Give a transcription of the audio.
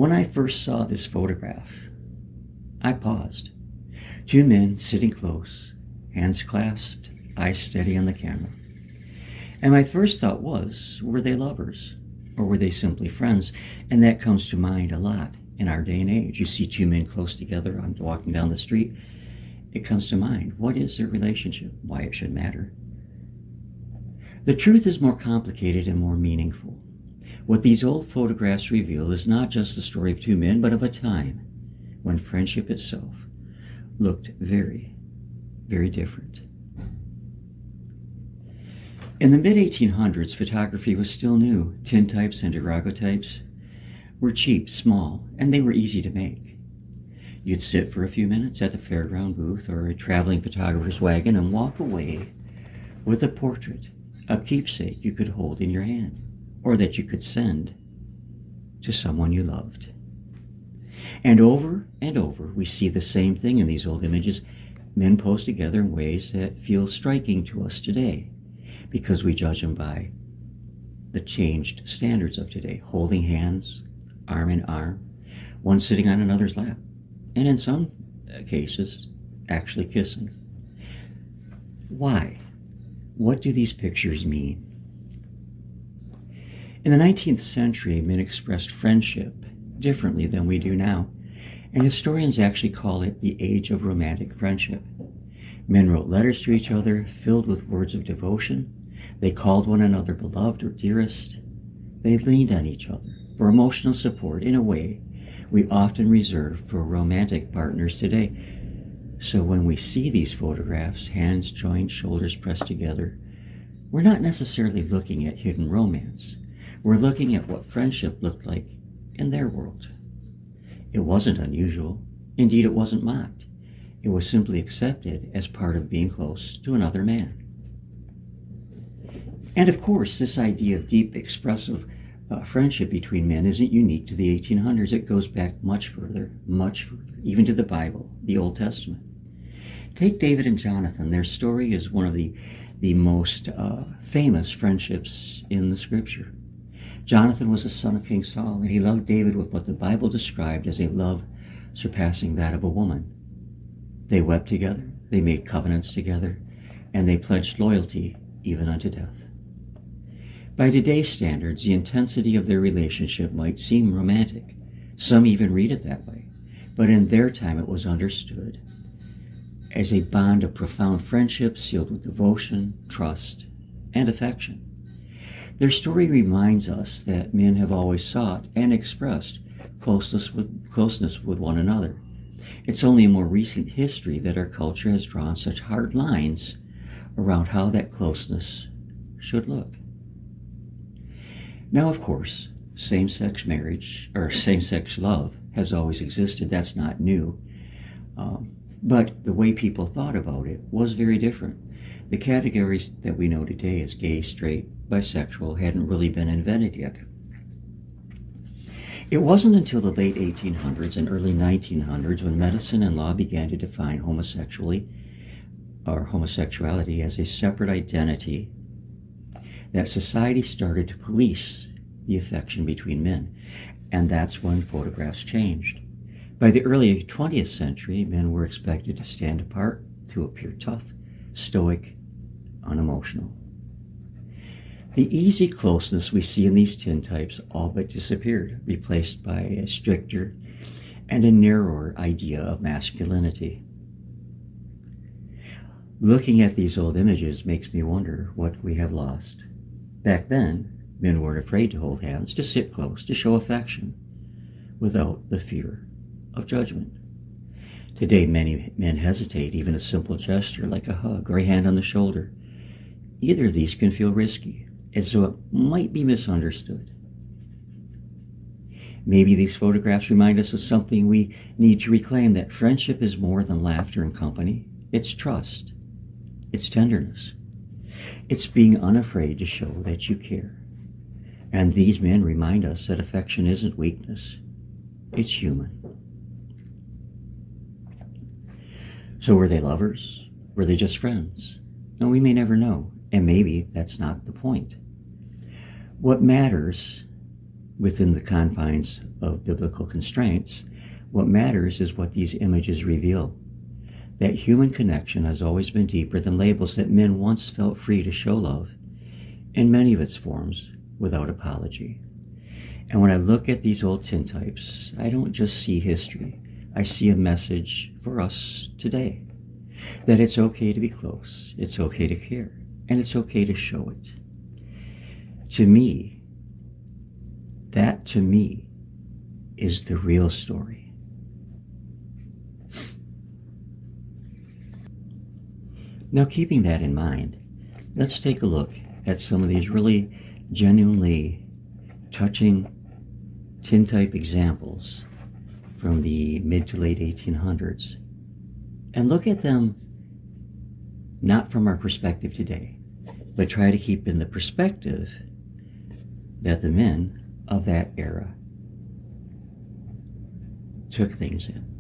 When I first saw this photograph, I paused. Two men sitting close, hands clasped, eyes steady on the camera. And my first thought was, were they lovers? Or were they simply friends? And that comes to mind a lot in our day and age. You see two men close together walking down the street. It comes to mind, what is their relationship? Why it should matter? The truth is more complicated and more meaningful. What these old photographs reveal is not just the story of two men, but of a time when friendship itself looked very, very different. In the mid-1800s, photography was still new. Tintypes and daguerreotypes were cheap, small, and they were easy to make. You'd sit for a few minutes at the fairground booth or a traveling photographer's wagon and walk away with a portrait, a keepsake you could hold in your hand, or that you could send to someone you loved. And over, we see the same thing in these old images. Men pose together in ways that feel striking to us today, because we judge them by the changed standards of today, holding hands, arm in arm, one sitting on another's lap, and in some cases, actually kissing. Why? What do these pictures mean? In the 19th century, men expressed friendship differently than we do now, and historians actually call it the age of romantic friendship. Men wrote letters to each other filled with words of devotion. They called one another beloved or dearest. They leaned on each other for emotional support in a way we often reserve for romantic partners today. So when we see these photographs, hands joined, shoulders pressed together, we're not necessarily looking at hidden romance. We're looking at what friendship looked like in their world. It wasn't unusual. Indeed, it wasn't mocked. It was simply accepted as part of being close to another man. And of course, this idea of deep, expressive friendship between men isn't unique to the 1800s. It goes back much further, even to the Bible, the Old Testament. Take David and Jonathan. Their story is one of the most famous friendships in the Scripture. Jonathan was the son of King Saul, and he loved David with what the Bible described as a love surpassing that of a woman. They wept together, they made covenants together, and they pledged loyalty even unto death. By today's standards, the intensity of their relationship might seem romantic. Some even read it that way. But in their time, it was understood as a bond of profound friendship sealed with devotion, trust, and affection. Their story reminds us that men have always sought and expressed closeness with one another. It's only in more recent history that our culture has drawn such hard lines around how that closeness should look. Now, of course, same-sex marriage or same-sex love has always existed. That's not new. But the way people thought about it was very different. The categories that we know today as gay, straight, bisexual hadn't really been invented yet. It wasn't until the late 1800s and early 1900s when medicine and law began to define homosexuality as a separate identity that society started to police the affection between men. And that's when photographs changed. By the early 20th century, men were expected to stand apart, to appear tough, stoic, unemotional. The easy closeness we see in these tintypes all but disappeared, replaced by a stricter and a narrower idea of masculinity. Looking at these old images makes me wonder what we have lost. Back then, men weren't afraid to hold hands, to sit close, to show affection, without the fear of judgment. Today, many men hesitate. Even a simple gesture like a hug or a hand on the shoulder. Either of these can feel risky, as though it might be misunderstood. Maybe these photographs remind us of something we need to reclaim, that friendship is more than laughter and company. It's trust. It's tenderness. It's being unafraid to show that you care. And these men remind us that affection isn't weakness. It's human. So were they lovers? Were they just friends? No, we may never know. And maybe that's not the point. What matters within the confines of biblical constraints, what matters is what these images reveal. That human connection has always been deeper than labels, that men once felt free to show love in many of its forms without apology. And when I look at these old tintypes, I don't just see history. I see a message for us today. That it's okay to be close, it's okay to care, and it's okay to show it. To me, that is the real story. Now, keeping that in mind, let's take a look at some of these really genuinely touching tintype examples from the mid to late 1800s, and look at them not from our perspective today, but try to keep in the perspective that the men of that era took things in.